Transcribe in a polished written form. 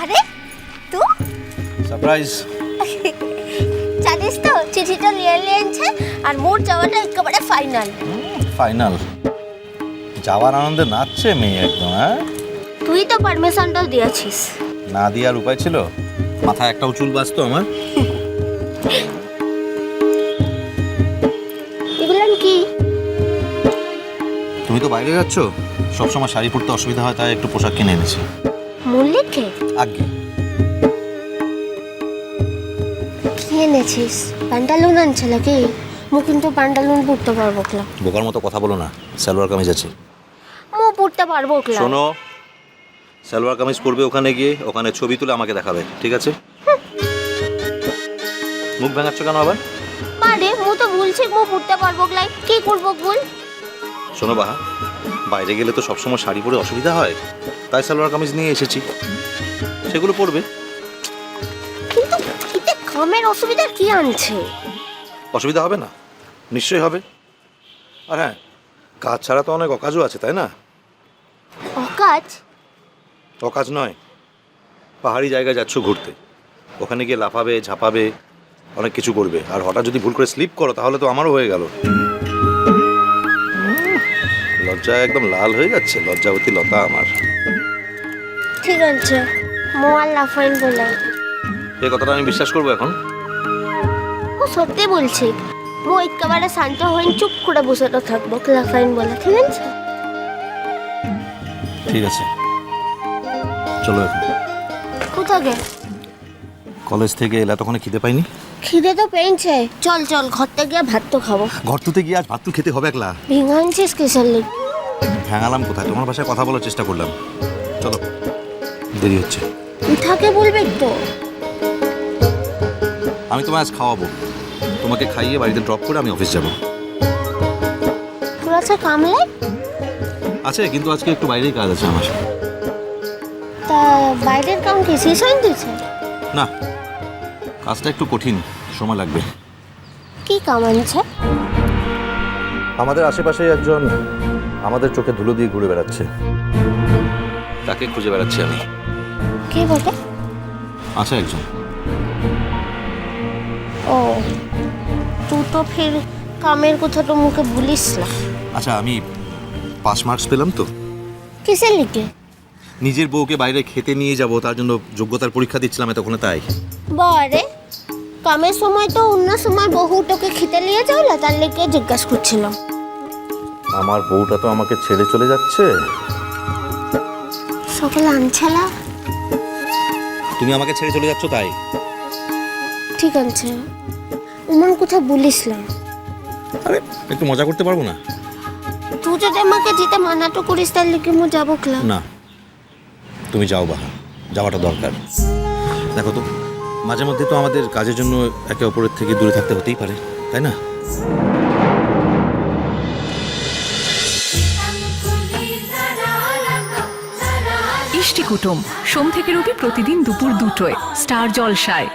আরে তু সারপ্রাইজ। জানিস তো চিঠিটা নিয়ে নিয়েছে আর মোর যাওয়াটা একেবারে ফাইনাল। ফাইনাল? যাওয়ার আনন্দে নাচছে মেয়ে একদম। হ্যাঁ, তুই তো পারমিশনটাও দিয়েছিস। না দেওয়ার উপায় ছিল? মাথায় একটা চুল বাঁচতো আমার। এগুলো কি? তুমি তো বাইরে যাচ্ছ, সবসময় শাড়ি পরতে অসুবিধা হয়, তাই একটু পোশাক কিনে এনেছি। মল্লিককে আগে কি এনেছিস? প্যান্টালুন আনছে নাকি? মু কিন্তু প্যান্টালুন পরতে পারবো ক্লা। বোকার মতো কথা বলো না, সালোয়ার কামিজ আছে। মু পরতে পারবো ক্লা। শোনো, সালোয়ার কামিজ পরবে, ওখানে গিয়ে ওখানে ছবি তুলে আমাকে দেখাবে, ঠিক আছে? মুখ ভাঙাচ্ছ কেন আবার? আরে মু তো বলছি মু পরতে পারবো ক্লা, কি করবো বল? শোনো বাহা, বাইরে গেলে তো সবসময় শাড়ি পরে অসুবিধা হয়, তাই সালোয়ার কামিজ নিয়ে এসেছি, সেগুলো পরবে। কিন্তু এতে কামের অসুবিধা কি আনছে? অসুবিধা হবে না? নিশ্চয়ই হবে। আর হ্যাঁ, কাজ ছাড়া তো অনেক অকাজও আছে, তাই না? অকাজ? অকাজ নয়, পাহাড়ি জায়গায় যাচ্ছ ঘুরতে, ওখানে গিয়ে লাফাবে, ঝাঁপাবে, অনেক কিছু করবে, আর হঠাৎ যদি ভুল করে স্লিপ করো তাহলে তো আমারও হয়ে গেল। লজ্জায় একদম লাল হয়ে যাচ্ছে, লজ্জাবতী লতা আমার। ঠিক আছে, মু আর লাফাইন বলে। এই কথাটা আমি বিশ্বাস করবো এখন? ও সত্যি বলছি, মু একেবারে শান্ত হয়ে চুপ করে বসে থাকবো লাফাইন বলে, ঠিক আছে? ঠিক আছে, চলো এখন। কোথাকে? কলেজ থেকে এলে তখন খিদে পাইনি? খিদে তো পেয়েছে, চল চল ঘরতে গিয়ে ভাত তো খাবো। ঘর তুতে গিয়ে আজ ভাত তো খেতে হবে একলা। ভেঙে আনছিস কিসের লিগ? ভ্যাঙালাম কোথায়, তোমার ভাষায় কথা বলার চেষ্টা করলাম। চলো, দেরি হচ্ছে। উঠাকে বলবে তো। আমি তোমায় আজ খাওয়াবো, তোমাকে খাইয়ে বাড়িতে ড্রপ করে আমি অফিস যাব। তোর আছে কামলে? আছে, কিন্তু আজকে একটু বাইরেই কাজ আছে আমার। তা বাইরের কাম কি শেষ হয়ে দিয়েছে? না, কাজটা একটু কঠিন, সময় লাগবে। কি কাম আনছে? আমাদের আশেপাশে একজন আমাদের চোখে ধুলো দিয়ে ঘুরে বেড়াচ্ছে, তাকে খুঁজে বেড়াচ্ছি আমি। কে বটে? আছে একজন। ও, তুই তো ফির কামের কথাটা মুখে ভুলিস না। আচ্ছা, আমি পাস মার্কস পেলাম তো। কিসের লিগে? নিজের বউকে বাইরে খেতে নিয়ে যাব, তার জন্য যোগ্যতার পরীক্ষা দিচ্ছিলাম তখন, তাই। বারে, কামের সময় তো অন্য সময় বহুটাকে খেতে নিয়ে যাও না, তার লিগে জিজ্ঞাসা করছিলাম। আমার বউটা তো আমাকে ছেড়ে চলে যাচ্ছে। সকালে আনছেলা? তুমি আমাকে ছেড়ে চলে যাচ্ছ তাই? ঠিক আছে, এমন কথা বলিস না। আরে একটু মজা করতে পারবো না? তুই যদি আমাকে যেতে মানাটো করিস তার লিগে মু যাবো ক্লা। না, তুমি যাও বাহা, যাওয়াটা দরকার। দেখো তো, মাঝে মধ্যে তো আমাদের কাজের জন্য একে অপরের থেকে দূরে থাকতে হতেই পারে, তাই না? ইষ্টি কুটুম সোম থেকে রবি প্রতিদিন দুপুর 2টোয় স্টার জলসায়।